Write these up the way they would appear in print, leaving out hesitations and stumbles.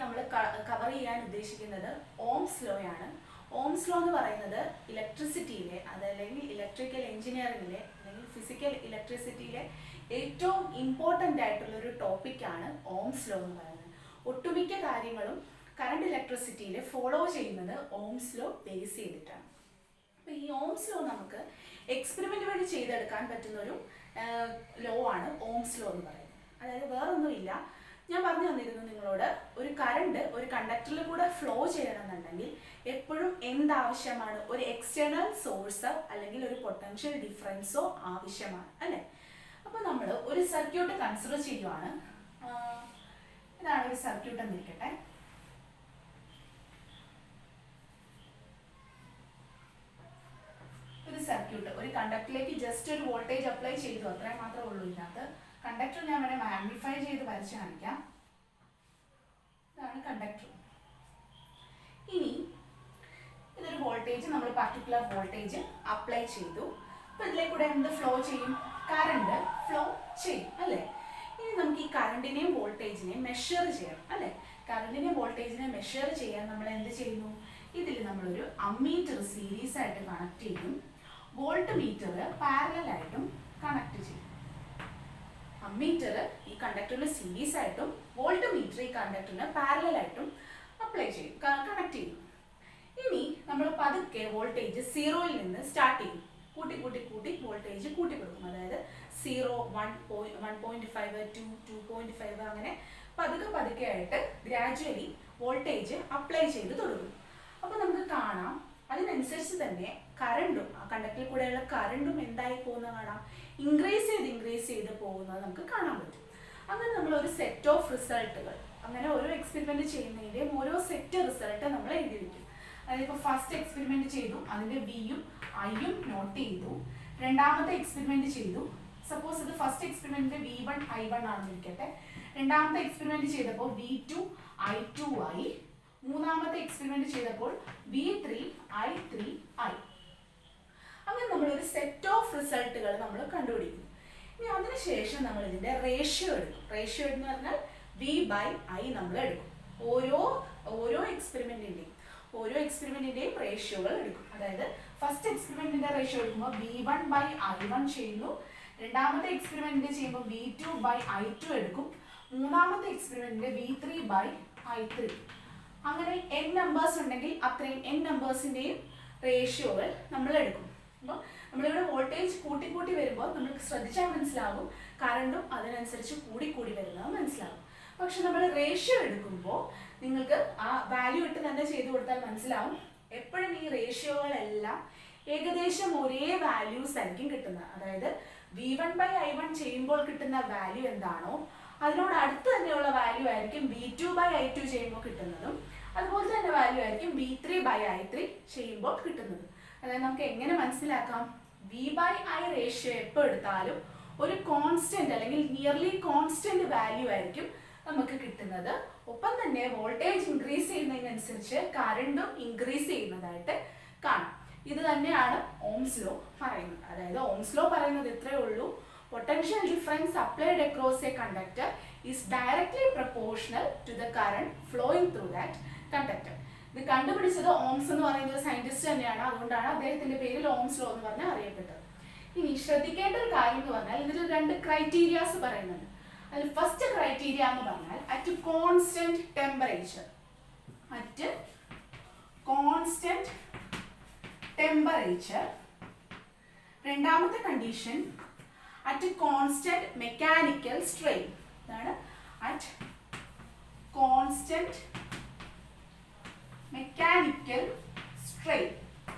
നമ്മൾ കവർ ചെയ്യാൻ ഉദ്ദേശിക്കുന്നത് ഓംസ് ലോ ആണ്. ഓംസ് ലോ എന്ന് പറയുന്നത് ഇലക്ട്രിസിറ്റിയിലെ അതല്ലെങ്കിൽ ഇലക്ട്രിക്കൽ എഞ്ചിനീയറിംഗിലെ അല്ലെങ്കിൽ ഫിസിക്കൽ ഇലക്ട്രിസിറ്റിയിലെ ഏറ്റവും ഇമ്പോർട്ടൻ്റ് ആയിട്ടുള്ള ഒരു ടോപ്പിക്കാണ് ഓംസ് ലോ എന്ന് പറയുന്നത്. ഒട്ടുമിക്ക കാര്യങ്ങളും കറണ്ട് ഇലക്ട്രിസിറ്റിയിൽ ഫോളോ ചെയ്യുന്നത് ഓംസ് ലോ ബേസ് ചെയ്തിട്ടാണ്. അപ്പോൾ ഈ ഓംസ് ലോ നമുക്ക് എക്സ്പെരിമെൻ്റ് വഴി ചെയ്തെടുക്കാൻ പറ്റുന്നൊരു ലോ ആണ് ഓംസ് ലോ എന്ന് പറയുന്നത്. അതായത് വേറൊന്നുമില്ല, ഞാൻ പറഞ്ഞു തന്നിരുന്നു നിങ്ങളോട്, ഒരു കറണ്ട് ഒരു കണ്ടക്ടറിൽ കൂടെ ഫ്ലോ ചെയ്യണമെന്നുണ്ടെങ്കിൽ എപ്പോഴും എന്താവശ്യമാണ്? ഒരു എക്സ്റ്റേണൽ സോഴ്സ് അല്ലെങ്കിൽ ഒരു പൊട്ടൻഷ്യൽ ഡിഫറൻസോ ആവശ്യമാണ്, അല്ലേ? അപ്പോൾ നമ്മൾ ഒരു സർക്യൂട്ട് കൺസിഡർ ചെയ്യുവാണ്. ഇതാണ് ഒരു സർക്യൂട്ട് എന്നിരിക്കട്ടെ. ഒരു സർക്യൂട്ട് ഒരു കണ്ടക്ടറിലേക്ക് ജസ്റ്റ് ഒരു വോൾട്ടേജ് അപ്ലൈ ചെയ്തു, അത്രയും മാത്രമേ ഉള്ളൂ. ഇതിനകത്ത് കണ്ടക്ടർ ഞാൻ വേണേൽ മാഗ്നിഫൈ ചെയ്ത് വരച്ച് കാണിക്കാം. ഇതാണ് കണ്ടക്ടർ. ഇനി ഇതൊരു വോൾട്ടേജ്, നമ്മൾ പർട്ടിക്കുലർ വോൾട്ടേജ് അപ്ലൈ ചെയ്തു. അപ്പോൾ ഇതിലേക്കൂടെ എന്ത് ഫ്ലോ ചെയ്യും? കറണ്ട് ഫ്ലോ ചെയ്യും, അല്ലേ? ഇനി നമുക്ക് ഈ കറണ്ടിനെയും വോൾട്ടേജിനെയും മെഷർ ചെയ്യണം, അല്ലേ? കറണ്ടിനെയും വോൾട്ടേജിനെ മെഷർ ചെയ്യാൻ നമ്മൾ എന്ത് ചെയ്യുന്നു? ഇതിൽ നമ്മളൊരു അമ്മീറ്റർ സീരീസ് ആയിട്ട് കണക്ട് ചെയ്യും, വോൾട്ട് മീറ്റർ പാരലൽ ആയിട്ടും കണക്ട് ചെയ്യും. അമ്മീറ്റർ ഈ കണ്ടക്ടറിന് സീരീസ് ആയിട്ടും വോൾട്ട് മീറ്റർ ഈ കണ്ടക്ടറിന് പാരലൽ ആയിട്ടും അപ്ലൈ ചെയ്യും, കണക്ട് ചെയ്യും. ഇനി നമ്മൾ പതുക്കെ വോൾട്ടേജ് സീറോയിൽ നിന്ന് സ്റ്റാർട്ട് ചെയ്യും. കൂട്ടി കൂട്ടി കൂട്ടി വോൾട്ടേജ് കൂട്ടി കൊടുക്കും. അതായത് 0, 1.5, 2, 2.5 അങ്ങനെ പതുക്കെ പതുക്കെ ആയിട്ട് ഗ്രാജുവലി വോൾട്ടേജ് അപ്ലൈ ചെയ്ത് തുടങ്ങും. അപ്പോൾ നമുക്ക് കാണാം അതിനനുസരിച്ച് തന്നെ കറണ്ടും, ആ കണ്ടക്ടറിൽ കൂടെയുള്ള കറണ്ടും എന്തായി പോകുന്നത് കാണാം, ഇൻക്രീസ് ചെയ്ത് പോകുന്നത് നമുക്ക് കാണാൻ പറ്റും. അങ്ങനെ നമ്മൾ ഒരു സെറ്റ് ഓഫ് റിസൾട്ടുകൾ, അങ്ങനെ ഓരോ എക്സ്പെരിമെന്റ് ചെയ്യുന്നതിൻ്റെയും ഓരോ സെറ്റ് റിസൾട്ട് നമ്മൾ എഴുതി വയ്ക്കും. അതായത് ഇപ്പോൾ ഫസ്റ്റ് എക്സ്പെരിമെന്റ് ചെയ്തു, അതിന്റെ വിയും ഐയും നോട്ട് ചെയ്തു. രണ്ടാമത്തെ എക്സ്പെരിമെന്റ് ചെയ്തു, സപ്പോസ് ഇത് ഫസ്റ്റ് എക്സ്പെരിമെന്റിന്റെ V1 I1 ആണെന്ന് ഇരിക്കട്ടെ. രണ്ടാമത്തെ എക്സ്പെരിമെന്റ് ചെയ്തപ്പോൾ V2 I2 ആയി. മൂന്നാമത്തെ എക്സ്പെരിമെന്റ് ചെയ്തപ്പോൾ V3 I3 ആയി. അങ്ങനെ നമ്മളൊരു സെറ്റ് ഓഫ് റിസൾട്ടുകൾ നമ്മൾ കണ്ടുപിടിക്കും. ഇനി അതിനുശേഷം നമ്മൾ ഇതിന്റെ റേഷ്യോ എടുക്കും. റേഷ്യോ എന്ന് പറഞ്ഞാൽ V/I നമ്മൾ എടുക്കും. ഓരോ എക്സ്പെരിമെന്റിന്റെയും റേഷ്യോകൾ എടുക്കും. അതായത് ഫസ്റ്റ് എക്സ്പെരിമെന്റിന്റെ റേഷ്യോ എടുക്കുമ്പോൾ V1/I1 ചെയ്യുന്നു. രണ്ടാമത്തെ എക്സ്പെരിമെന്റ് ചെയ്യുമ്പോൾ V2/I2 എടുക്കും. മൂന്നാമത്തെ എക്സ്പെരിമെന്റിന്റെ V3/I3. അങ്ങനെ n നമ്പേഴ്സ് ഉണ്ടെങ്കിൽ അത്രയും n നമ്പേഴ്സിന്റെയും റേഷ്യോകൾ നമ്മൾ എടുക്കും. അപ്പോൾ നമ്മളിവിടെ വോൾട്ടേജ് കൂട്ടി വരുമ്പോൾ നമുക്ക് ശ്രദ്ധിച്ചാൽ മനസ്സിലാവും കറണ്ടും അതിനനുസരിച്ച് കൂടി വരുന്നത് മനസ്സിലാവും. പക്ഷെ നമ്മൾ റേഷ്യോ എടുക്കുമ്പോൾ നിങ്ങൾക്ക് ആ വാല്യൂ ഇട്ട് തന്നെ ചെയ്തു കൊടുത്താൽ മനസ്സിലാവും എപ്പോഴും ഈ റേഷ്യോകളെല്ലാം ഏകദേശം ഒരേ വാല്യൂസ് ആയിരിക്കും കിട്ടുന്നത്. അതായത് V1/I1 ചെയ്യുമ്പോൾ കിട്ടുന്ന വാല്യൂ എന്താണോ അതിനോട് അടുത്ത് തന്നെയുള്ള വാല്യൂ ആയിരിക്കും V2/I2 ചെയ്യുമ്പോൾ കിട്ടുന്നതും. അതുപോലെ തന്നെ വാല്യൂ ആയിരിക്കും V3/I3 ചെയ്യുമ്പോൾ കിട്ടുന്നത്. അതായത് നമുക്ക് എങ്ങനെ മനസ്സിലാക്കാം? V/I റേഷ്യോ എപ്പോൾ എടുത്താലും ഒരു കോൺസ്റ്റന്റ് അല്ലെങ്കിൽ നിയർലി കോൺസ്റ്റന്റ് വാല്യൂ ആയിരിക്കും നമുക്ക് കിട്ടുന്നത്. ഒപ്പം തന്നെ വോൾട്ടേജ് ഇൻക്രീസ് ചെയ്യുന്നതിനനുസരിച്ച് കറണ്ടും ഇൻക്രീസ് ചെയ്യുന്നതായിട്ട് കാണാം. ഇത് തന്നെയാണ് ഓംസ് ലോ പറയുന്നത്. അതായത് ഓംസ് ലോ പറയുന്നത് ഇത്രയേ ഉള്ളൂ: potential difference applied across a conductor is directly proportional to the current flowing through that conductor. ഇത് കണ്ടുപിടിച്ചത് ഓംസ് എന്ന് പറയുന്ന ഒരു സയന്റിസ്റ്റ് തന്നെയാണ്. അതുകൊണ്ടാണ് അദ്ദേഹത്തിന്റെ പേരിൽ ഓംസ് ലോ എന്ന് പറഞ്ഞാൽ അറിയപ്പെട്ടത്. ഇനി ശ്രദ്ധിക്കേണ്ട ഒരു കാര്യം എന്ന് പറഞ്ഞാൽ ഇതിൽ 2 ക്രൈറ്റീരിയാസ് പറയുന്നുണ്ട്. അതിൽ ഫസ്റ്റ് ക്രൈറ്റീരിയ എന്ന് പറഞ്ഞാൽ അറ്റ് കോൺസ്റ്റന്റ് ടെമ്പറേച്ചർ. രണ്ടാമത്തെ condition at constant mechanical strain. ഇതാണ് അറ്റ് കോൺസ്റ്റന്റ് മെക്കാനിക്കൽ സ്ട്രെയിൻ.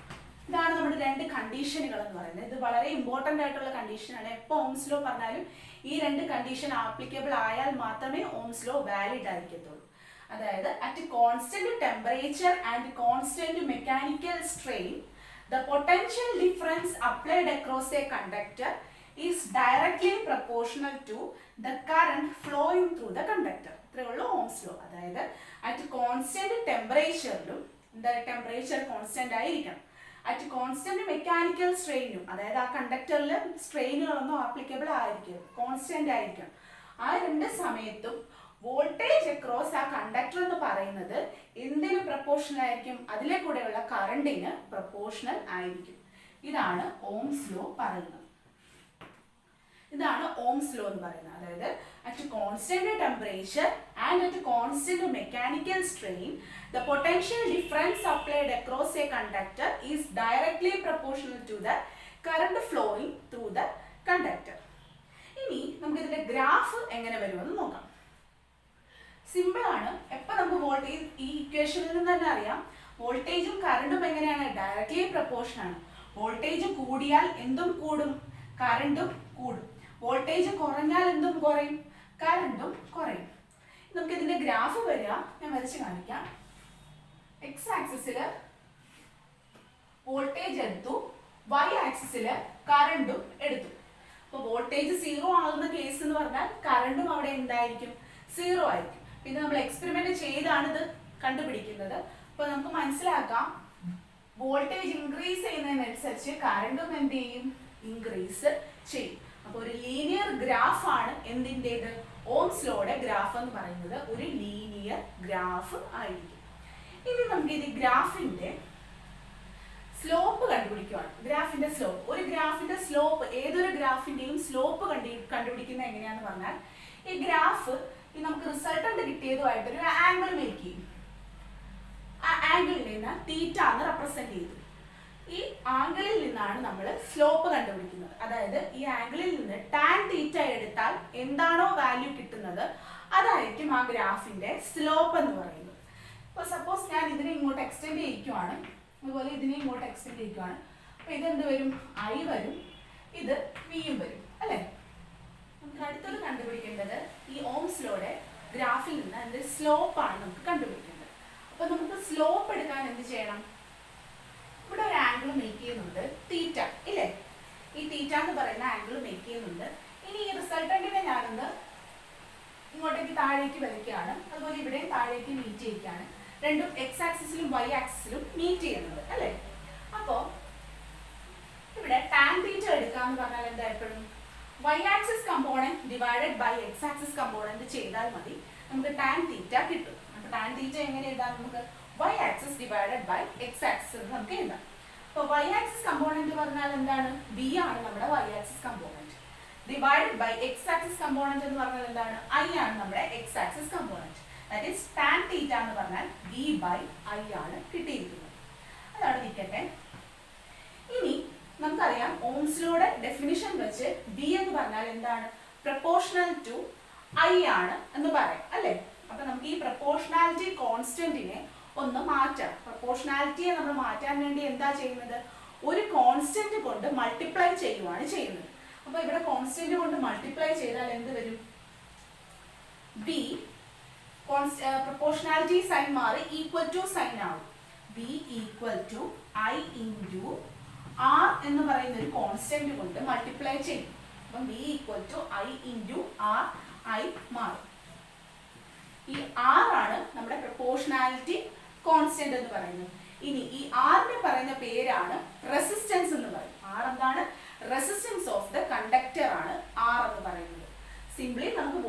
ഇതാണ് നമ്മുടെ 2 കണ്ടീഷനുകൾ എന്ന് പറയുന്നത്. ഇത് വളരെ ഇമ്പോർട്ടൻ്റ് ആയിട്ടുള്ള കണ്ടീഷനാണ്. എപ്പോൾ ഓംസ് ലോ പറഞ്ഞാലും ഈ 2 കണ്ടീഷൻ ആപ്ലിക്കബിൾ ആയാൽ മാത്രമേ ഓംസ് ലോ വാലിഡ് ആയിരിക്കത്തുള്ളൂ. അതായത് at constant temperature and constant mechanical strain the potential difference applied across a conductor is directly proportional to the current flowing through the conductor. ഇത്രയേ ഉള്ളൂ Ohm's law. അതായത് at constant ടെമ്പറേച്ചറിലും എന്താ temperature constant ആയിരിക്കണം. At constant mechanical സ്ട്രെയിനും, അതായത് ആ കണ്ടക്ടറിൽ സ്ട്രെയിനുകളൊന്നും applicable ആയിരിക്കും, കോൺസ്റ്റന്റ് ആയിരിക്കും. ആ 2 സമയത്തും വോൾട്ടേജ് അക്രോസ് ആ കണ്ടക്ടർ എന്ന് പറയുന്നത് എന്തിന് പ്രപ്പോർഷണൽ ആയിരിക്കും? അതിലെ കൂടെയുള്ള കറണ്ടിന് പ്രപ്പോർഷണൽ ആയിരിക്കും. ഇതാണ് ഓംസ് ലോ പറയുന്നത്. ഇതാണ് ഓംസ് ലോ എന്ന് പറയുന്നത്. അതായത് at constant temperature and at constant mechanical strain the potential difference applied across a conductor is directly proportional to the current flowing through the conductor. ഇനി നമുക്ക് ഇതിന്റെ ഗ്രാഫ് എങ്ങനെ വരുമെന്ന് നോക്കാം. സിമ്പിൾ ആണ്. എപ്പോൾ നമുക്ക് വോൾട്ടേജ് ഈ ഇക്വേഷനിൽ നിന്ന് തന്നെ അറിയാം വോൾട്ടേജും കറണ്ടും എങ്ങനെയാണ്? ഡയറക്ട്ലി പ്രപ്പോർഷൻ ആണ്. വോൾട്ടേജ് കൂടിയാൽ എന്തും കൂടും? കറണ്ടും കൂടും. വോൾട്ടേജ് കുറഞ്ഞാൽ എന്തും കുറയും? കറണ്ടും കുറയും. നമുക്ക് ഇതിന്റെ ഗ്രാഫ് വരിക ഞാൻ വരച്ച് കാണിക്കാം. എക്സ് ആക്സിസില് വോൾട്ടേജ് എടുത്തു, വൈ ആക്സിസില് കറണ്ടും എടുത്തു. അപ്പൊ വോൾട്ടേജ് 0 ആകുന്ന കേസ് എന്ന് പറഞ്ഞാൽ കറണ്ടും അവിടെ എന്തായിരിക്കും? 0 ആയിരിക്കും. പിന്നെ നമ്മൾ എക്സ്പെരിമെന്റ് ചെയ്താണ് ഇത് കണ്ടുപിടിക്കുന്നത്. അപ്പൊ നമുക്ക് മനസ്സിലാക്കാം വോൾട്ടേജ് ഇൻക്രീസ് ചെയ്യുന്നതിനനുസരിച്ച് കറണ്ടും എന്ത് ചെയ്യും? ഇൻക്രീസ് ചെയ്യും. അപ്പൊ ഒരു ലീനിയർ ഗ്രാഫ് ആണ് എന്തിൻ്റെത്? ഓംസ് ലോയുടെ ഗ്രാഫ് എന്ന് പറയുന്നത് ഒരു ലീനിയർ ഗ്രാഫ് ആയിരിക്കും. ഇനി നമുക്ക് ഇത് ഗ്രാഫിന്റെ സ്ലോപ്പ് കണ്ടുപിടിക്കുകയാണ്. ഗ്രാഫിന്റെ സ്ലോപ്പ്, ഒരു ഗ്രാഫിന്റെ സ്ലോപ്പ്, ഏതൊരു ഗ്രാഫിന്റെയും സ്ലോപ്പ് കണ്ടുപിടിക്കുന്നത് എങ്ങനെയാന്ന് പറഞ്ഞാൽ ഈ ഗ്രാഫ് നമുക്ക് റിസൾട്ടന്റ് കിട്ടിയതുമായിട്ടൊരു ആംഗിൾ മേക്ക് ചെയ്യും. ആ ആംഗിളിനെ തീറ്റ എന്ന് റെപ്രസെന്റ് ചെയ്തു. ഈ ആംഗിളിൽ നിന്നാണ് നമ്മൾ സ്ലോപ്പ് കണ്ടുപിടിക്കുന്നത്. അതായത് ഈ ആംഗിളിൽ നിന്ന് ടാൻ തീറ്റ എടുത്താൽ എന്താണോ വാല്യൂ കിട്ടുന്നത് അതായിരിക്കും ആ ഗ്രാഫിന്റെ സ്ലോപ്പ് എന്ന് പറയുന്നത്. ഇപ്പോൾ സപ്പോസ് ഞാൻ ഇതിനെ ഇങ്ങോട്ട് എക്സ്റ്റെൻഡ് ചെയ്യിക്കുവാണ്, അതുപോലെ ഇതിനെ ഇങ്ങോട്ട് എക്സ്റ്റെൻഡ് ചെയ്യിക്കുവാണ്. അപ്പോൾ ഇതെന്ത് വരും? ഐ വരും, ഇത് വിയും വരും അല്ലേ? നമുക്ക് അടുത്തത് കണ്ടുപിടിക്കേണ്ടത് ഈ ഓംസ് ലോയുടെ ഗ്രാഫിൽ നിന്ന് അതിന്റെ സ്ലോപ്പാണ് നമുക്ക് കണ്ടുപിടിക്കേണ്ടത്. അപ്പോൾ നമുക്ക് സ്ലോപ്പ് എടുക്കാൻ എന്ത് ചെയ്യണം? ഇവിടെ ഒരു ആംഗിൾ മേക്ക് ചെയ്യുന്നുണ്ട്, തീറ്റ ഇല്ലേ? ഈ തീറ്റ എന്ന് പറയുന്ന ആംഗിൾ മേക്ക് ചെയ്യുന്നുണ്ട്. ഇനി ഈ റിസൾട്ടന്റിനെ ഞാനൊന്ന് ഇങ്ങോട്ടേക്ക് താഴേക്ക് വലിക്കുകയാണ്, അതുപോലെ ഇവിടെയും താഴേക്ക് മീറ്റ് ചെയ്യിക്കുകയാണ്. രണ്ടും എക്സ് ആക്സിസിലും വൈ ആക്സിസിലും മീറ്റ് ചെയ്യുന്നുണ്ട് അല്ലേ? അപ്പോ ഇവിടെ ടാൻ തീറ്റ എടുക്കാന്ന് പറഞ്ഞാൽ എന്താ? എപ്പോഴും Y axis component divided by X axis component ചെയ്താൽ മതി, നമുക്ക് ടാൻ തീറ്റ കിട്ടും. അപ്പൊ ടാൻ തീറ്റ എങ്ങനെ എഴുതാം? നമുക്ക് y axis divided by x axis എന്ന് നമുക്ക് എഴുതാം. അപ്പോൾ y axis കമ്പോണന്റ് പറഞ്ഞാൽ എന്താണ്? b ആണ് നമ്മുടെ y axis component. Divided by x axis component എന്ന് പറഞ്ഞാൽ എന്താണ്? i ആണ് നമ്മുടെ x axis component. That is tan theta എന്ന് പറഞ്ഞാൽ v by i ആണ് കിട്ടിയിരിക്കുന്നത്. അതാണ് നിൽക്കട്ടെ. ഇനി നമുക്കറിയാം ഓംസ് ലോയുടെ ഡെഫിനിഷൻ വെച്ച് b എന്ന് പറഞ്ഞാൽ എന്താണ്? പ്രപ്പോർഷണൽ ടു i ആണ് എന്ന് പറയാം അല്ലേ? അപ്പൊ നമുക്ക് ഈ പ്രപ്പോർഷണാലിറ്റി കോൺസ്റ്റന്റിനെ ഒന്ന് മാറ്റാം. പ്രപ്പോർഷണാലിറ്റിയെ നമ്മൾ മാറ്റാൻ വേണ്ടി എന്താ ചെയ്യുന്നത്? ഒരു കോൺസ്റ്റന്റ് കൊണ്ട് മൾട്ടിപ്ലൈ ചെയ്യുവാണ് ചെയ്യുന്നത്. അപ്പൊ ഇവിടെ കോൺസ്റ്റന്റ് കൊണ്ട് മൾട്ടിപ്ലൈ ചെയ്താൽ എന്ത് വരും? ബി പ്രപ്പോർഷണാലിറ്റി സൈൻ മാറി ഈക്വൽ ടു സൈൻ ആവും. B equal to I into R എന്ന് പറയുന്ന ഒരു കോൺസ്റ്റന്റ് കൊണ്ട് മൾട്ടിപ്ലൈ ചെയ്യും. അപ്പം B equal to I into R, I മാറും. ഈ ആർ ആണ് നമ്മുടെ പ്രപ്പോർഷണാലിറ്റി കോൺസ്റ്റന്റ് എന്ന് പറയുന്നത്. ഇനി ഈ ആറിനെ പറയുന്ന പേരാണ് റെസിസ്റ്റൻസ് എന്ന് പറയും. ആർ എന്താണ്? റെസിസ്റ്റൻസ് ഓഫ് ദ കണ്ടക്ടർ ആണ് ആർ എന്ന് പറയുന്നത്. സിംപ്ലി നമുക്ക്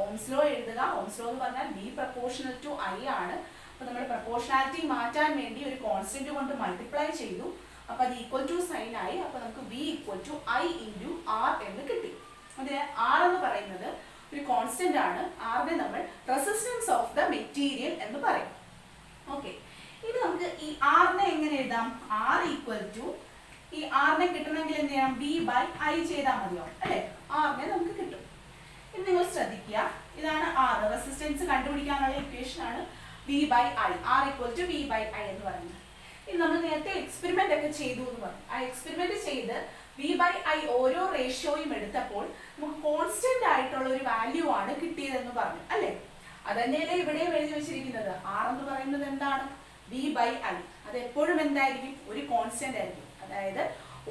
ഓംസ് ലോ എഴുതുക. ഓംസ് ലോ എന്ന് പറഞ്ഞാൽ ബി പ്രപ്പോർഷണൽ ടു ഐ ആണ്. അപ്പൊ നമ്മൾ പ്രപ്പോർഷണാലിറ്റി മാറ്റാൻ വേണ്ടി ഒരു കോൺസ്റ്റന്റ് കൊണ്ട് മൾട്ടിപ്ലൈ ചെയ്തു. അപ്പൊ അത് ഈക്വൽ ടു സൈൻ ആയി. അപ്പൊ നമുക്ക് B equal to I into R എന്ന് കിട്ടി. അതിന് ആർ എന്ന് പറയുന്നത് ഒരു കോൺസ്റ്റന്റ് ആണ്. ആറിനെ നമ്മൾ റെസിസ്റ്റൻസ് ഓഫ് ദ മെറ്റീരിയൽ എന്ന് പറയും. ഓക്കെ, ഇനി നമുക്ക് ഈ ആറിനെ എങ്ങനെ എഴുതാം? ആർ ഈക്വൽ ടു, ഈ ആറിനെ കിട്ടണമെങ്കിൽ എന്ത് ചെയ്യണം? ബി ബൈ ഐ ചെയ്താൽ മതിയാവും അല്ലെ? ആറിനെ നമുക്ക് കിട്ടും. ഇനി നിങ്ങൾ ശ്രദ്ധിക്കുക, ഇതാണ് ആർ. റെസിസ്റ്റൻസ് കണ്ടുപിടിക്കാനുള്ള ഇക്വേഷൻ ആണ് V by I. R equal to V by I എന്ന് പറയുന്നത്. ഇനി നമ്മൾ നേരത്തെ എക്സ്പെരിമെന്റ് ഒക്കെ ചെയ്തു എന്ന് പറഞ്ഞു. ആ എക്സ്പെരിമെന്റ് ചെയ്ത് വി ബൈ ഐ ഓരോ റേഷ്യോയും എടുത്തപ്പോൾ നമുക്ക് കോൺസ്റ്റന്റ് ആയിട്ടുള്ള ഒരു വാല്യൂ ആണ് കിട്ടിയതെന്ന് പറഞ്ഞു അല്ലെ? അതന്നെയല്ലേ ഇവിടെയും എഴുതി വെച്ചിരിക്കുന്നത്. ആർ എന്ന് പറയുന്നത് എന്താണ്? V by I. അത് എപ്പോഴും എന്തായിരിക്കും? ഒരു കോൺസ്റ്റന്റ് ആയിരിക്കും. അതായത്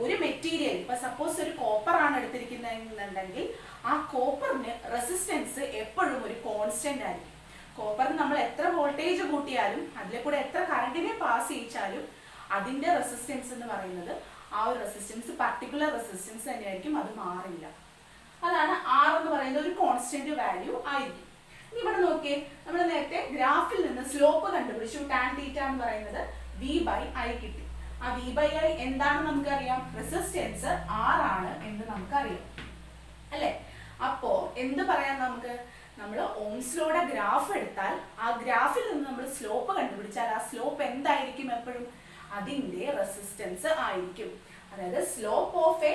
ഒരു മെറ്റീരിയൽ, ഇപ്പൊ സപ്പോസ് ഒരു കോപ്പർ ആണ് എടുത്തിരിക്കുന്നുണ്ടെങ്കിൽ ആ കോപ്പറിന് റെസിസ്റ്റൻസ് എപ്പോഴും ഒരു കോൺസ്റ്റന്റ് ആയിരിക്കും. കോപ്പറിന് നമ്മൾ എത്ര വോൾട്ടേജ് കൂട്ടിയാലും അതിലെ കൂടെ എത്ര കറണ്ടിനെ പാസ് ചെയ്യിച്ചാലും അതിന്റെ റെസിസ്റ്റൻസ് എന്ന് പറയുന്നത് ആ ഒരു റെസിസ്റ്റൻസ് പർട്ടിക്കുലർ റെസിസ്റ്റൻസ് തന്നെയായിരിക്കും, അത് മാറില്ല. അതാണ് ആർ എന്ന് പറയുന്നത് ഒരു കോൺസ്റ്റന്റ് വാല്യൂ ആയിരിക്കും. ഇനി ഇവിടെ നോക്കിയേ, നമ്മൾ നേരത്തെ ഗ്രാഫിൽ നിന്ന് സ്ലോപ്പ് കണ്ടുപിടിച്ചു. ടാൻ തീറ്റ എന്ന് പറയുന്നത് V/I കിട്ടി. ആ V/I എന്താണെന്ന് നമുക്കറിയാം, റെസിസ്റ്റൻസ് R ആണ് എന്ന് നമുക്കറിയാം അല്ലേ. അപ്പോ എന്ത് പറയാം നമുക്ക്, നമ്മൾ ഓംസ് ലോയുടെ ഗ്രാഫ് എടുത്താൽ ആ ഗ്രാഫിൽ നിന്ന് നമ്മൾ സ്ലോപ്പ് കണ്ടുപിടിച്ചാൽ ആ സ്ലോപ്പ് എന്തായിരിക്കും, എപ്പോഴും അതിന്റെ റെസിസ്റ്റൻസ് ആയിരിക്കും. അതായത് slope of a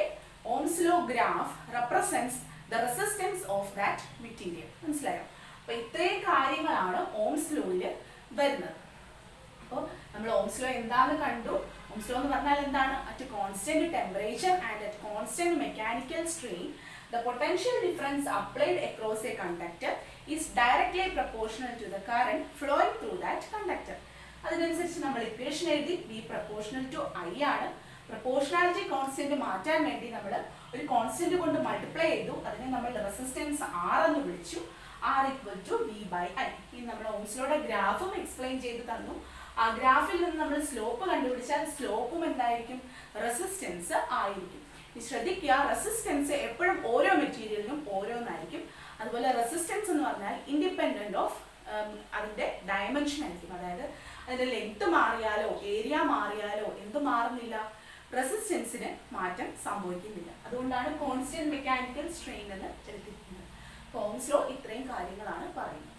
Ohm's law graph represents the resistance of that material. മനസ്സിലായോ? അപ്പൊ ഇത്രയും കാര്യങ്ങളാണ് ഓംസ് ലോയിൽ വരുന്നത്. അപ്പോൾ നമ്മൾ ഓംസ് ലോ എന്താന്ന് കണ്ടു. ഓംസ് ലോ എന്ന് പറഞ്ഞാൽ എന്താണ്? At constant temperature and at constant mechanical strain the potential difference applied across a conductor is directly proportional to the current flowing through that conductor. അതിനനുസരിച്ച് നമ്മൾ ഇക്വേഷൻ എഴുതി. V proportional to I ആണ്. Proportionality constant മാറ്റാൻ വേണ്ടി നമ്മൾ ഒരു constant കൊണ്ട് multiply ചെയ്തു. അതിനെ നമ്മൾ റെസിസ്റ്റൻസ് R എന്ന് വിളിച്ചു. R equal to V/I. ഇനി നമ്മൾ ഓംസ് ലോയുടെ ഗ്രാഫും എക്സ്പ്ലെയിൻ ചെയ്ത് തന്നു. ആ ഗ്രാഫിൽ നിന്ന് നമ്മൾ സ്ലോപ്പ് കണ്ടുപിടിച്ചാൽ സ്ലോപ്പും എന്തായിരിക്കും, റെസിസ്റ്റൻസ് ആയിരിക്കും. ശ്രദ്ധിക്കുക, റെസിസ്റ്റൻസ് എപ്പോഴും ഓരോ മെറ്റീരിയലിനും ഓരോന്നായിരിക്കും. അതുപോലെ റെസിസ്റ്റൻസ് എന്ന് പറഞ്ഞാൽ ഇൻഡിപെൻഡന്റ് ഓഫ് അതിന്റെ ഡയമെൻഷൻ ആയിരിക്കും. അതായത് അതിന്റെ ലെങ്ത് മാറിയാലോ ഏരിയ മാറിയാലോ എന്ത് മാറുന്നില്ല, റെസിസ്റ്റൻസിന് മാറ്റം സംഭവിക്കുന്നില്ല. അതുകൊണ്ടാണ് കോൺസ്റ്റന്റ് മെക്കാനിക്കൽ സ്ട്രെയിൻ എന്ന് എടുത്തിരിക്കുന്നത്. ഓംസ് ലോ ഇത്രയും കാര്യങ്ങളാണ് പറയുന്നത്.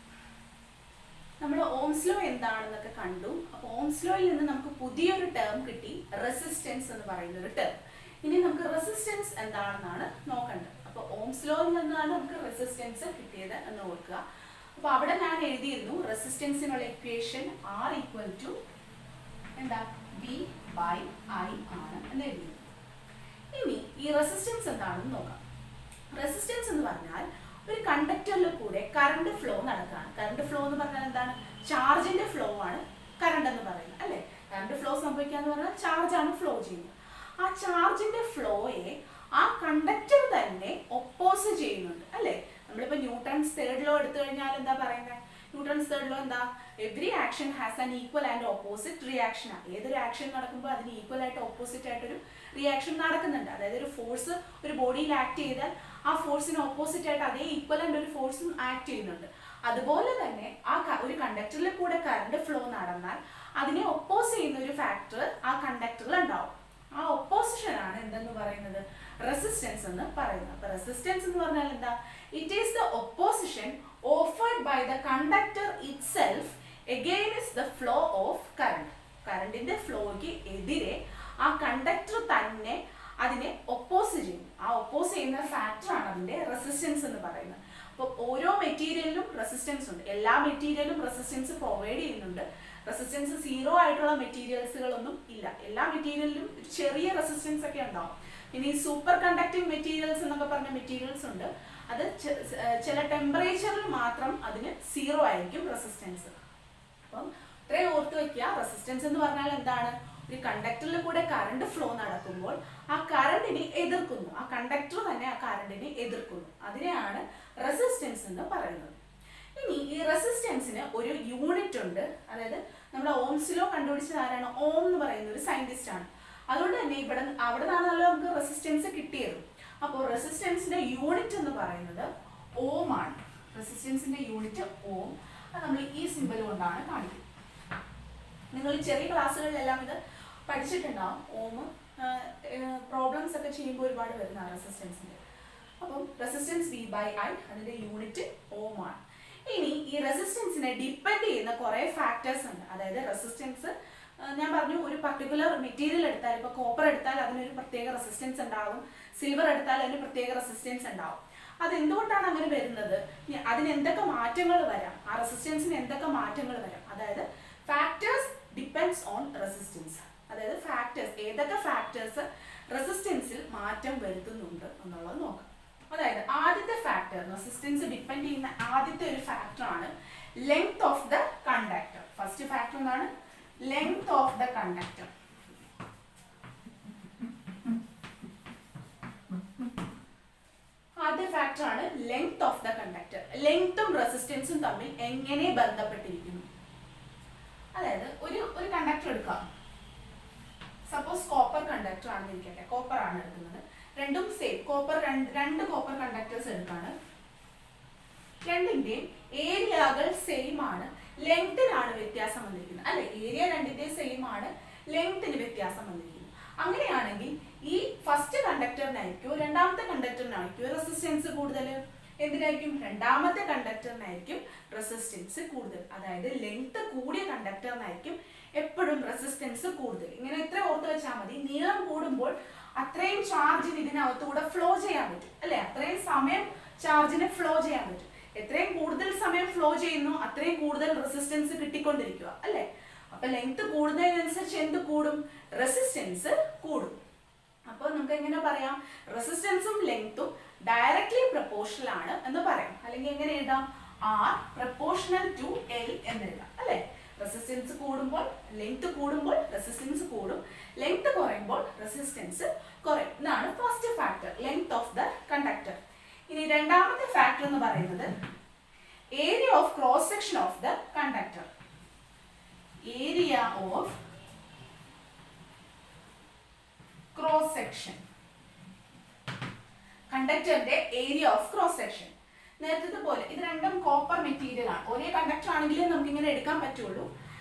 നമ്മൾ ഓംസ് ലോ എന്താണെന്നൊക്കെ കണ്ടു. അപ്പോൾ ഓംസ് ലോയിൽ നിന്ന് നമുക്ക് പുതിയൊരു ടേം കിട്ടി, റെസിസ്റ്റൻസ് എന്ന് പറയുന്ന ഒരു ടേം. ഇനി നമുക്ക് റെസിസ്റ്റൻസ് എന്താണെന്നാണ് നോക്കേണ്ടത്. അപ്പോൾ ഓംസ് ലോയിൽ നിന്നാണ് നമുക്ക് റെസിസ്റ്റൻസ് കിട്ടിയത് എന്ന് ഓർക്കുക. അപ്പോൾ അവിടെ ഞാൻ എഴുതിയിരുന്നു റെസിസ്റ്റൻസിനുള്ള ഇക്വേഷൻ R equal to എന്താ, V/I ആണ് എന്ന് എഴുതിയിരുന്നു. ഇനി ഈ റെസിസ്റ്റൻസ് എന്താണെന്ന് നോക്കാം. റെസിസ്റ്റൻസ് എന്ന് പറഞ്ഞാൽ ഒരു കണ്ടക്ടറിൽ കൂടെ കറണ്ട് ഫ്ലോ നടക്കുകയാണ്. കറണ്ട് ഫ്ലോ എന്ന് പറഞ്ഞാൽ എന്താണ്, ചാർജിന്റെ ഫ്ലോ ആണ് കറണ്ട് എന്ന് പറയുന്നത് അല്ലേ. കറണ്ട് ഫ്ലോ സംഭവിക്കുക എന്ന് പറഞ്ഞാൽ ചാർജ് ആണ് ഫ്ലോ ചെയ്യുന്നത്. ആ ചാർജിന്റെ ഫ്ലോയെ ആ കണ്ടക്ടർ തന്നെ ഒപ്പോസ് ചെയ്യുന്നുണ്ട് അല്ലേ. നമ്മളിപ്പോ ന്യൂട്ടൺസ് തേർഡ് ലോ എടുത്തു കഴിഞ്ഞാൽ എന്താ പറയുന്നത്, ന്യൂട്ടൺസ് തേർഡ് ലോ എന്താ, every action has an equal and opposite reaction. ഏതൊരു ആക്ഷൻ നടക്കുമ്പോൾ അതിന് ഈക്വൽ ആയിട്ട് ഓപ്പോസിറ്റ് ആയിട്ടൊരു റിയാക്ഷൻ നടക്കുന്നുണ്ട്. അതായത് ഒരു ഫോഴ്സ് ഒരു ബോഡിയിൽ ആക്ട് ചെയ്താൽ ആ ഫോഴ്സിന് ഓപ്പോസിറ്റ് ആയിട്ട് അതേ ഈക്വലന്റ് ഒരു ഫോഴ്സും ആക്ട് ചെയ്യുന്നുണ്ട്. അതുപോലെ തന്നെ ആ ഒരു കണ്ടക്ടറിൽ കൂടെ കറണ്ട് ഫ്ലോ നടന്നാൽ അതിനെ ഒപ്പോസ് ചെയ്യുന്ന ഒരു ഫാക്ടർ ആ കണ്ടക്ടറിൽ ഉണ്ടാവും. ആ ഒപ്പോസിഷൻ ആണ് എന്തെന്ന് പറയുന്നത്, റെസിസ്റ്റൻസ് എന്ന് പറയുന്നത്. അപ്പൊ റെസിസ്റ്റൻസ് എന്ന് പറഞ്ഞാൽ എന്താ, it is the opposition offered by the conductor itself against the flow of current. കറണ്ടിന്റെ ഫ്ലോയ്ക്ക് എതിരെ ആ കണ്ടക്ടർ തന്നെ അതിനെ ഒപ്പോസ് ചെയ്യും. ആ ഒപ്പോസ് ചെയ്യുന്ന ഫാക്ടർ ആണ് അതിന്റെ റെസിസ്റ്റൻസ് എന്ന് പറയുന്നത്. അപ്പോൾ ഓരോ മെറ്റീരിയലിനും റെസിസ്റ്റൻസ് ഉണ്ട്. എല്ലാ മെറ്റീരിയലും റെസിസ്റ്റൻസ് പ്രൊവൈഡ് ചെയ്യുന്നുണ്ട്. റെസിസ്റ്റൻസ് സീറോ ആയിട്ടുള്ള മെറ്റീരിയൽസുകളൊന്നും ഇല്ല. എല്ലാ മെറ്റീരിയലിലും ചെറിയ റെസിസ്റ്റൻസ് ഒക്കെ ഉണ്ടാവും. പിന്നെ ഈ സൂപ്പർ കണ്ടക്ടിങ് മെറ്റീരിയൽസ് എന്നൊക്കെ പറഞ്ഞ മെറ്റീരിയൽസ് ഉണ്ട്. അത് ചില ടെമ്പറേച്ചറിൽ മാത്രം അതിന് സീറോ ആയിരിക്കും റെസിസ്റ്റൻസ്. അപ്പം ഇത്രയും ഓർത്ത് വെക്കുക, റെസിസ്റ്റൻസ് എന്ന് പറഞ്ഞാൽ എന്താണ്, ഒരു കണ്ടക്ടറിൽ കൂടെ കറണ്ട് ഫ്ലോ നടക്കുമ്പോൾ ആ കറണ്ടിനെ എതിർക്കുന്നു, ആ കണ്ടക്ടർ തന്നെ ആ കറണ്ടിനെ എതിർക്കുന്നു. അതിനെയാണ് റെസിസ്റ്റൻസ് എന്ന് പറയുന്നത്. ഇനി ഈ റെസിസ്റ്റൻസിന് ഒരു യൂണിറ്റ് ഉണ്ട്. അതായത് നമ്മുടെ ഓംസ് ലോ കണ്ടുപിടിച്ചത് ആരാണ്, ഓം എന്ന് പറയുന്ന ഒരു സയന്റിസ്റ്റ് ആണ്. അതുകൊണ്ട് തന്നെ അവിടെ നിന്നാണല്ലോ നമുക്ക് റെസിസ്റ്റൻസ് കിട്ടിയത്. അപ്പോൾ റെസിസ്റ്റൻസിന്റെ യൂണിറ്റ് എന്ന് പറയുന്നത് ഓം ആണ്. റെസിസ്റ്റൻസിന്റെ യൂണിറ്റ് ഓം. അത് നമ്മൾ ഈ സിമ്പൽ കൊണ്ടാണ് കാണിക്കുന്നത്. നിങ്ങൾ ചെറിയ ക്ലാസ്സുകളിലെല്ലാം ഇത് പഠിച്ചിട്ടുണ്ടാവും. ഓം പ്രോബ്ലംസ് ഒക്കെ ചെയ്യുമ്പോൾ ഒരുപാട് വരുന്ന റെസിസ്റ്റൻസിന്റെ. അപ്പം റെസിസ്റ്റൻസ് V/I, അതിന്റെ യൂണിറ്റ് ഓം ആണ്. ഇനി ഈ റെസിസ്റ്റൻസിനെ ഡിപ്പെൻഡ് ചെയ്യുന്ന കുറെ ഫാക്ടേഴ്സ് ഉണ്ട്. അതായത് റെസിസ്റ്റൻസ് ഞാൻ പറഞ്ഞു, ഒരു പർട്ടിക്കുലർ മെറ്റീരിയൽ എടുത്താൽ, ഇപ്പൊ കോപ്പർ എടുത്താൽ അതിനൊരു പ്രത്യേക റെസിസ്റ്റൻസ് ഉണ്ടാവും, സിൽവർ എടുത്താൽ അതിന് പ്രത്യേക റെസിസ്റ്റൻസ് ഉണ്ടാവും. അത് എന്തുകൊണ്ടാണ് അങ്ങനെ വരുന്നത്, അതിന് എന്തൊക്കെ മാറ്റങ്ങൾ വരാം, ആ റെസിസ്റ്റൻസിന് എന്തൊക്കെ മാറ്റങ്ങൾ വരാം. അതായത് ഫാക്ടേഴ്സ് ഡിപ്പെൻഡ്സ് ഓൺ റെസിസ്റ്റൻസ്. അതായത് ഫാക്ടേഴ്സ്, ഏതൊക്കെ ഫാക്ടേഴ്സ് റെസിസ്റ്റൻസിൽ മാറ്റം വരുത്തുന്നുണ്ട് എന്നുള്ളത് നോക്കാം. അതായത് ആദ്യത്തെ ഫാക്ടർ, റെസിസ്റ്റൻസ് ഡിപ്പെൻഡ് ചെയ്യുന്ന ആദ്യത്തെ ഒരു ഫാക്ടർ ആണ് length of the conductor. First factor എന്താണ്, ലെങ്ത് ഓഫ് ദ കണ്ടക്ടർ. ആദ്യ ഫാക്ടർ ആണ് ലെങ്ത് ഓഫ് ദ കണ്ടക്ടർ. ലെങ്ത്തും റെസിസ്റ്റൻസും തമ്മിൽ എങ്ങനെ ബന്ധപ്പെട്ടിരിക്കുന്നു. അതായത് ഒരു കണ്ടക്ടർ എടുക്കാം. സപ്പോസ് കോപ്പർ കണ്ടക്ടർ ആണെന്ന് ഇരിക്കട്ടെ, കോപ്പർ ആണ് എടുക്കുന്നത്. രണ്ടും സെയിം കോപ്പർ, രണ്ട് കോപ്പർ കണ്ടക്ടേഴ്സ് എടുക്കാണ്. രണ്ടിന്റെയും ഏരിയകൾ സെയിം ആണ്, ലെങ്തിനാണ് വ്യത്യാസം വന്നിരിക്കുന്നത് അല്ലെ. ഏരിയ രണ്ടിന്റെയും സെയിം ആണ്, ലെങ്തിന് വ്യത്യാസം വന്നിരിക്കുന്നു. അങ്ങനെയാണെങ്കിൽ ഈ ഫസ്റ്റ് കണ്ടക്ടറിനായിരിക്കും രണ്ടാമത്തെ കണ്ടക്ടറിനായിരിക്കും റെസിസ്റ്റൻസ് കൂടുതൽ. എന്തിനായിരിക്കും? രണ്ടാമത്തെ കണ്ടക്ടറിനായിരിക്കും റെസിസ്റ്റൻസ് കൂടുതൽ. അതായത് ലെങ്ത് കൂടിയ കണ്ടക്ടറിനായിരിക്കും എപ്പോഴും റെസിസ്റ്റൻസ് കൂടുതൽ. ഇങ്ങനെ ഇത്ര ഓർത്ത് വെച്ചാൽ മതി. നീളം കൂടുമ്പോൾ അത്രയും ചാർജിന് ഇതിനകത്തൂടെ ഫ്ലോ ചെയ്യാൻ പറ്റും അല്ലെ, അത്രയും സമയം ചാർജിന് ഫ്ലോ ചെയ്യാൻ പറ്റും. എത്രയും കൂടുതൽ സമയം ഫ്ലോ ചെയ്യുന്നു അത്രയും കൂടുതൽ റെസിസ്റ്റൻസ് കിട്ടിക്കൊണ്ടിരിക്കുക അല്ലെ. അപ്പൊ ലെങ്ത് കൂടുന്നതിനനുസരിച്ച് എന്ത് കൂടും? റെസിസ്റ്റൻസ് കൂടും. അപ്പോൾ നമുക്ക് എങ്ങനെ പറയാം? റെസിസ്റ്റൻസും ലെങ്ത്തും ഡയറക്ട്ലി പ്രൊപ്പോർഷണൽ ആണ് എന്ന് പറയാം. അല്ലെങ്കിൽ എങ്ങനെ എഴുതാം? ആർ പ്രൊപ്പോർഷണൽ ടു എൽ എന്ന് എഴുതാം അല്ലെ. റെസിസ്റ്റൻസ് കൂടുമ്പോൾ ലെങ്ത് കൂടുമ്പോൾ റെസിസ്റ്റൻസ് കൂടും, ലെങ്ത് കുറയുമ്പോൾ റെസിസ്റ്റൻസ് കുറയും. ഇതാണ് first factor, length of the conductor. ഇനി രണ്ടാമത്തെ ഫാക്ടർ എന്ന് പറയുന്നത് area of cross section of the conductor. Area of cross section, കണ്ടക്ടറിന്റെ ഏരിയ ഓഫ് ക്രോസ് സെക്ഷൻ. നേരത്തെ പോലെ ഇത് രണ്ടും കോപ്പർ മെറ്റീരിയൽ ആണ്. ഒരേ കണ്ടക്ടർ ആണെങ്കിലും നമുക്ക് ഇങ്ങനെ എടുക്കാൻ പറ്റുള്ളൂ.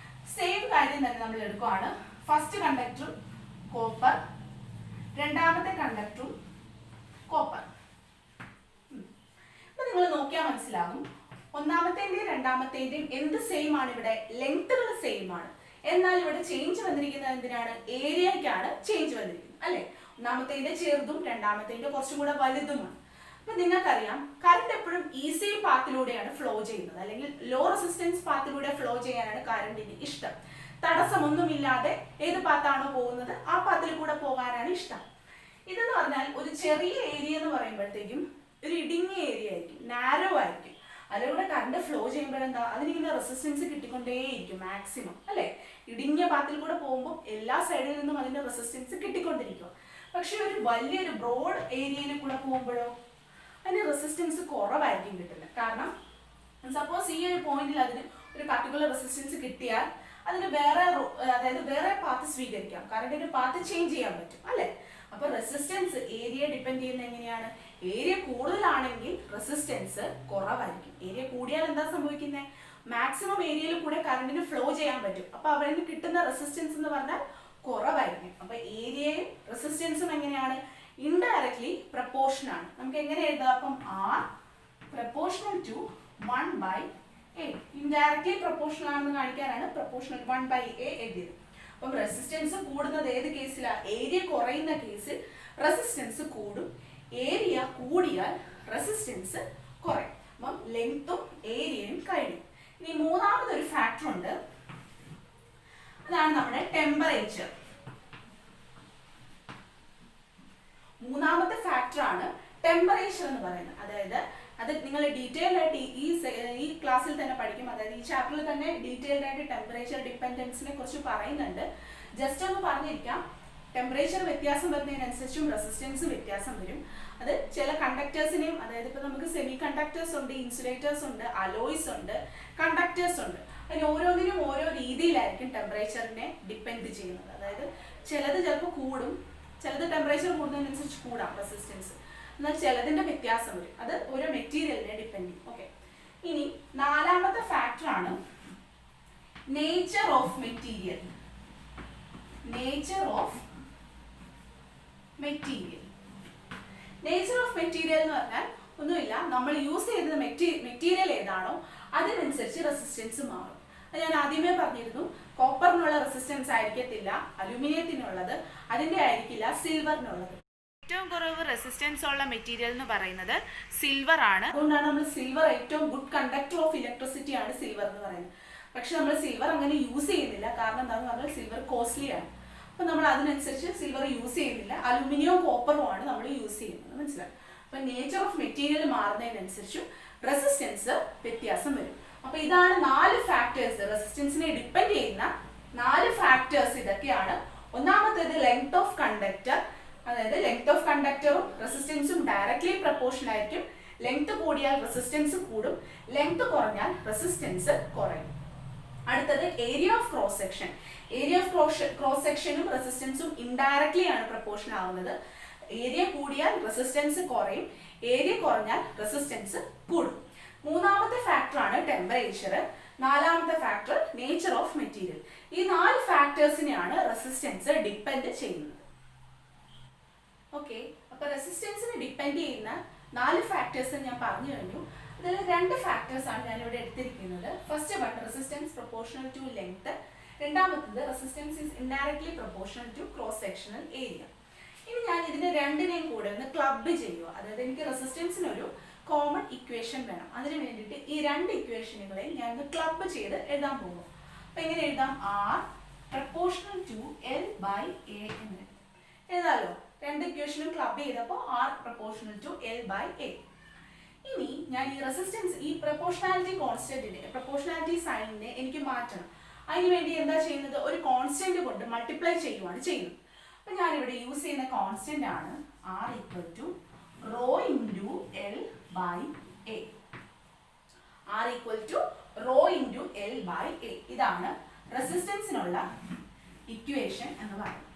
സെയിം കാര്യം തന്നെ നമ്മൾ എടുക്കുവാണ്. ഫസ്റ്റ് കണ്ടക്ടറും കോപ്പർ, രണ്ടാമത്തെ കണ്ടക്ടറും കോപ്പർ. ഇപ്പൊ നിങ്ങൾ നോക്കിയാൽ മനസ്സിലാകും, ഒന്നാമത്തേന്റെയും രണ്ടാമത്തേന്റെയും എന്ത് സെയിം ആണ്? ഇവിടെ ലെങ്ത്തുകൾ സെയിം ആണ്. എന്നാൽ ഇവിടെ ചേഞ്ച് വന്നിരിക്കുന്നത് എന്തിനാണ്? ഏരിയക്കാണ് ചേഞ്ച് വന്നിരിക്കുന്നത് അല്ലെ. ഒന്നാമത്തേന്റെ ചെറുതും രണ്ടാമത്തേന്റെ കുറച്ചും കൂടെ വലുതുമാണ്. അപ്പൊ നിങ്ങൾക്കറിയാം കറണ്ട് എപ്പോഴും ഈസി പാത്തിലൂടെയാണ് ഫ്ലോ ചെയ്യുന്നത്, അല്ലെങ്കിൽ ലോ റെസിസ്റ്റൻസ് പാത്തിലൂടെ ഫ്ലോ ചെയ്യാനാണ് കറണ്ടിന് ഇഷ്ടം. തടസ്സമൊന്നുമില്ലാതെ ഏത് പാത്താണോ പോകുന്നത് ആ പാത്തിൽ കൂടെ പോകാനാണ് ഇഷ്ടം. ഇതെന്ന് പറഞ്ഞാൽ ഒരു ചെറിയ ഏരിയ എന്ന് പറയുമ്പോഴത്തേക്കും ഒരു ഇടുങ്ങിയ ഏരിയ ആയിരിക്കും, നാരോ ആയിരിക്കും. അതിലൂടെ കറണ്ട് ഫ്ലോ ചെയ്യുമ്പോഴെന്താ അതിനിങ്ങനെ റെസിസ്റ്റൻസ് കിട്ടിക്കൊണ്ടേയിരിക്കും മാക്സിമം അല്ലെ. ഇടുങ്ങിയ പാത്തിൽ കൂടെ പോകുമ്പോൾ എല്ലാ സൈഡിൽ നിന്നും അതിന്റെ റെസിസ്റ്റൻസ് കിട്ടിക്കൊണ്ടിരിക്കും. പക്ഷെ ഒരു വലിയൊരു ബ്രോഡ് ഏരിയയിൽ കൂടെ പോകുമ്പോഴോ അതിന് റെസിസ്റ്റൻസ് കുറവായിരിക്കും കിട്ടുന്നത്. കാരണം സപ്പോസ് ഈ ഒരു പോയിന്റിൽ അതിന് ഒരു പർട്ടിക്കുലർ റെസിസ്റ്റൻസ് കിട്ടിയാൽ അതിന് അതായത് വേറെ പാത്ത് സ്വീകരിക്കാം, കറണ്ടിന്റെ പാത്ത് ചേഞ്ച് ചെയ്യാൻ പറ്റും അല്ലെ. അപ്പൊ റെസിസ്റ്റൻസ് ഏരിയ ഡിപ്പെൻഡ് ചെയ്യുന്ന എങ്ങനെയാണ്? ഏരിയ കൂടുതലാണെങ്കിൽ റെസിസ്റ്റൻസ് കുറവായിരിക്കും. ഏരിയ കൂടിയാൽ എന്താ സംഭവിക്കുന്നത്? മാക്സിമം ഏരിയയിൽ കൂടെ കറണ്ടിന് ഫ്ലോ ചെയ്യാൻ പറ്റും. അപ്പൊ അവിടെ കിട്ടുന്ന റെസിസ്റ്റൻസ് എന്ന് പറഞ്ഞാൽ കുറവായിരിക്കും. അപ്പൊ ഏരിയയും റെസിസ്റ്റൻസും എങ്ങനെയാണ്? ഇൻഡയറക്ട്ലി പ്രപ്പോർഷൻ ആണ്. നമുക്ക് എങ്ങനെ എഴുതാം? അപ്പം R proportional to 1/a. Indirectly proportional ആണെന്ന് കാണിക്കാനാണ് പ്രപ്പോർഷണൽ 1/a എഴുതിയത്. അപ്പം റെസിസ്റ്റൻസ് കൂടുന്നത് ഏത് കേസിലാണ്? ഏരിയ കുറയുന്ന കേസിൽ റെസിസ്റ്റൻസ് കൂടും. ഏരിയ കൂടിയാൽ റെസിസ്റ്റൻസ് കുറയും. അപ്പം ലെങ്ത്തും ഏരിയയും കഴിഞ്ഞു. ഇനി മൂന്നാമതൊരു ഫാക്ടർ ഉണ്ട്, അതാണ് നമ്മുടെ ടെമ്പറേച്ചർ. മൂന്നാമത്തെ ഫാക്ടർ ആണ് ടെമ്പറേച്ചർ എന്ന് പറയുന്നത്. അതായത് അത് നിങ്ങൾ ഡീറ്റെയിൽഡ് ആയിട്ട് ഈ ക്ലാസ്സിൽ തന്നെ പഠിക്കും. അതായത് ഈ ചാപ്റ്ററിൽ തന്നെ ഡീറ്റെയിൽഡ് ആയിട്ട് ടെമ്പറേച്ചർ ഡിപ്പെൻഡൻസിനെ കുറിച്ച് പറയുന്നുണ്ട്. ജസ്റ്റ് ഒന്ന് പറഞ്ഞിരിക്കാം, ടെമ്പറേച്ചർ വ്യത്യാസം വരുന്നതിനനുസരിച്ചും റെസിസ്റ്റൻസ് വ്യത്യാസം വരും. അത് ചില കണ്ടക്ടേഴ്സിനെയും, അതായത് ഇപ്പൊ നമുക്ക് സെമി കണ്ടക്ടേഴ്സ് ഉണ്ട്, ഇൻസുലേറ്റേഴ്സ് ഉണ്ട്, അലോയ്സ് ഉണ്ട്, കണ്ടക്ടേഴ്സ് ഉണ്ട്. അതിന് ഓരോന്നിനും ഓരോ രീതിയിലായിരിക്കും ടെമ്പറേച്ചറിനെ ഡിപ്പെൻഡ് ചെയ്യുന്നത്. അതായത് ചിലത് ചിലപ്പോൾ കൂടും, ചിലത് ടെമ്പറേച്ചർ കൂടുന്നതിനനുസരിച്ച് കൂടാം റെസിസ്റ്റൻസ്, എന്നാൽ ചിലതിന്റെ വ്യത്യാസം വരും. അത് ഓരോ മെറ്റീരിയലിനെ ഡിപ്പെൻഡ് ചെയ്യും. ഓക്കെ, ഇനി നാലാമത്തെ ഫാക്ടർ ആണ് nature of material. Nature of material. Nature of material എന്ന് പറഞ്ഞാൽ ഒന്നുമില്ല, നമ്മൾ യൂസ് ചെയ്യുന്ന മെറ്റീരിയൽ ഏതാണോ അതിനനുസരിച്ച് റെസിസ്റ്റൻസ് മാറും. അത് ഞാൻ ആദ്യമേ പറഞ്ഞിരുന്നു. കോപ്പറിനുള്ള റെസിസ്റ്റൻസ് ആയിരിക്കത്തില്ല അലുമിനിയത്തിനുള്ളത്, അതിന്റെ ആയിരിക്കില്ല സിൽവറിനുള്ളത്. ഏറ്റവും കുറവ് റെസിസ്റ്റൻസ് ഉള്ള മെറ്റീരിയൽ എന്ന് പറയുന്നത് സിൽവർ ആണ്. അതുകൊണ്ടാണ് നമ്മൾ സിൽവർ ഏറ്റവും ഗുഡ് കണ്ടക്ടർ ഓഫ് ഇലക്ട്രിസിറ്റി ആണ് സിൽവർ എന്ന് പറയുന്നത്. പക്ഷെ നമ്മൾ സിൽവർ അങ്ങനെ യൂസ് ചെയ്യുന്നില്ല. കാരണം എന്താണെന്ന് പറഞ്ഞാൽ സിൽവർ കോസ്റ്റ്ലി ആണ്. അപ്പൊ നമ്മൾ അതിനനുസരിച്ച് സിൽവർ യൂസ് ചെയ്യുന്നില്ല. അലുമിനിയവും കോപ്പറും ആണ് നമ്മൾ യൂസ് ചെയ്യുന്നത്. മനസ്സിലായി? അപ്പൊ നേച്ചർ ഓഫ് മെറ്റീരിയൽ മാറുന്നതിനനുസരിച്ചും റെസിസ്റ്റൻസ് വ്യത്യാസം വരും. അപ്പൊ ഇതാണ് 4 ഫാക്ടേഴ്സ്, റെസിസ്റ്റൻസിനെ ഡിപ്പെൻഡ് ചെയ്യുന്ന 4 ഫാക്ടേഴ്സ്. ഇതൊക്കെയാണ്. ഒന്നാമത്തേത് ലെങ്ത് ഓഫ് കണ്ടക്ടർ. അതായത് ലെങ്ത് ഓഫ് കണ്ടക്ടറും റെസിസ്റ്റൻസും ഡയറക്ട്ലി പ്രപ്പോർഷൻ ആയിരിക്കും. ലെങ്ത് കൂടിയാൽ റെസിസ്റ്റൻസ് കൂടും, ലെങ്ത് കുറഞ്ഞാൽ റെസിസ്റ്റൻസ് കുറയും. അടുത്തത് area of cross section. Area of cross സെക്ഷനും റെസിസ്റ്റൻസും ഇൻഡയറക്ട്ലി ആണ് പ്രപ്പോർഷൻ ആവുന്നത്. ഏരിയ കൂടിയാൽ റെസിസ്റ്റൻസ് കുറയും, ഏരിയ കുറഞ്ഞാൽ റെസിസ്റ്റൻസ് കൂടും. മൂന്നാമത്തെ ഫാക്ടറാണ് ടെമ്പറേച്ചർ, നാലാമത്തെ ഫാക്ടർ നേച്ചർ ഓഫ് മെറ്റീരിയൽ. ഈ 4 ഫാക്ടേഴ്സിനെയാണ് റെസിസ്റ്റൻസ് ഡിപ്പെൻഡ് ചെയ്യുന്നത്. ഓക്കെ, അപ്പോൾ റെസിസ്റ്റൻസിനെ ഡിപ്പെൻഡ് ചെയ്യുന്ന 4 ഫാക്ടേഴ്സ് ഞാൻ പറഞ്ഞു കഴിഞ്ഞു. ഇതിൽ 2 ഫാക്ടേഴ്സ് ആണ് ഞാനിവിടെ എടുത്തിരിക്കുന്നത്. First one resistance proportional to length, രണ്ടാമത്തത് resistance is indirectly proportional to cross sectional area. ഇനി ഞാൻ ഇതിനെ രണ്ടിനെയും കൂടെ ഒന്ന് ക്ലബ് ചെയ്യുക. അതായത് എനിക്ക് റെസിസ്റ്റൻസിനൊരു കോമൺ ഇക്വേഷൻ വേണം. അതിന് വേണ്ടിയിട്ട് ഈ 2 ഇക്വേഷനുകളെ ഞാൻ ഒന്ന് ക്ലബ് ചെയ്ത് എഴുതാൻ പോകുന്നു. അപ്പോൾ എങ്ങനെ എഴുതാം? R proportional to L by A എന്ന് എഴുതാലോ. 2 ഇക്വേഷനും ക്ലബ് ചെയ്തപ്പോൾ R proportional to L by A. ഇനി ഞാൻ ഈ റെസിസ്റ്റൻസ്, ഈ പ്രൊപ്പോർഷണാലിറ്റി കോൺസ്റ്റന്റിനെ, പ്രൊപ്പോർഷണാലിറ്റി സൈനിനെ എനിക്ക് മാറ്റണം. അതിനുവേണ്ടി എന്താ ചെയ്യുന്നത്? ഒരു കോൺസ്റ്റന്റ് കൊണ്ട് മൾട്ടിപ്ലൈ ചെയ്യുവാണ് ചെയ്യുന്നത്. അപ്പം ഞാനിവിടെ യൂസ് ചെയ്യുന്ന കോൺസ്റ്റന്റ് ആണ് R equal to rho into L by A. R equal to rho into L by A. ഇതാണ് റെസിസ്റ്റൻസിനുള്ള ഇക്വേഷൻ എന്ന് പറയുന്നത്.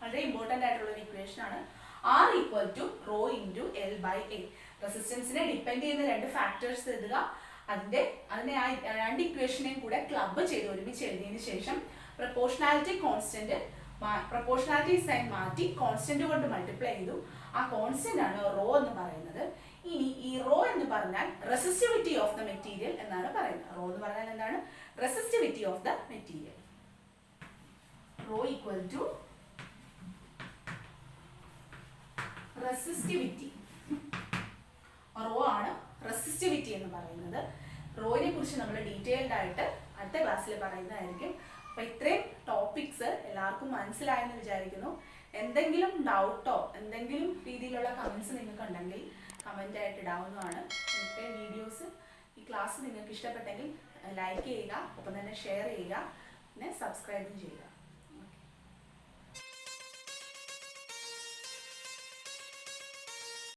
വളരെ ഇമ്പോർട്ടൻ്റ് ആയിട്ടുള്ള ഒരു ഇക്വേഷൻ ആണ്. R equal to rho into L by A. റെസിസ്റ്റൻസിനെ ഡിപ്പെൻഡ് ചെയ്യുന്ന 2 ഫാക്ടേഴ്സ് എഴുതുക. അതിനെ ആ 2 ഇക്വേഷനെയും കൂടെ ക്ലബ് ചെയ്ത് ഒരുമിച്ച് എഴുതിയതിന് ശേഷം പ്രൊപ്പോർഷണാലിറ്റി സൈൻ മാറ്റി കോൺസ്റ്റന്റ് കൊണ്ട് മൾട്ടിപ്ലൈ ചെയ്തു. ആ കോൺസ്റ്റന്റ് ആണ് റോ എന്ന് പറയുന്നത്. ഇനി ഈ റോ എന്ന് പറഞ്ഞാൽ റെസിസ്റ്റിവിറ്റി ഓഫ് ദ മെറ്റീരിയൽ എന്നാണ് പറയുന്നത്. റോ എന്ന് പറഞ്ഞാൽ എന്താണ്? Resistivity of the material. Rho equal to resistivity. Rho ആണ് റെസിസ്റ്റിവിറ്റി എന്ന് പറയുന്നത്. റോയിനെ കുറിച്ച് നമ്മൾ ഡീറ്റെയിൽഡ് ആയിട്ട് അടുത്ത ക്ലാസ്സിൽ പറയുന്നതായിരിക്കും. അപ്പോൾ ഇത്രയും ടോപ്പിക്സ് എല്ലാവർക്കും മനസ്സിലായെന്ന് വിചാരിക്കുന്നു. എന്തെങ്കിലും ഡൗട്ടോ എന്തെങ്കിലും രീതിയിലുള്ള കമൻസ് നിങ്ങൾക്ക് ഉണ്ടെങ്കിൽ കമൻ്റ് ആയിട്ട് ഇടാവുന്നതാണ്. ഇന്നത്തെ വീഡിയോസ്, ഈ ക്ലാസ് നിങ്ങൾക്ക് ഇഷ്ടപ്പെട്ടെങ്കിൽ ലൈക്ക് ചെയ്യുക, ഒപ്പം തന്നെ ഷെയർ ചെയ്യുക, പിന്നെ സബ്സ്ക്രൈബും ചെയ്യുക.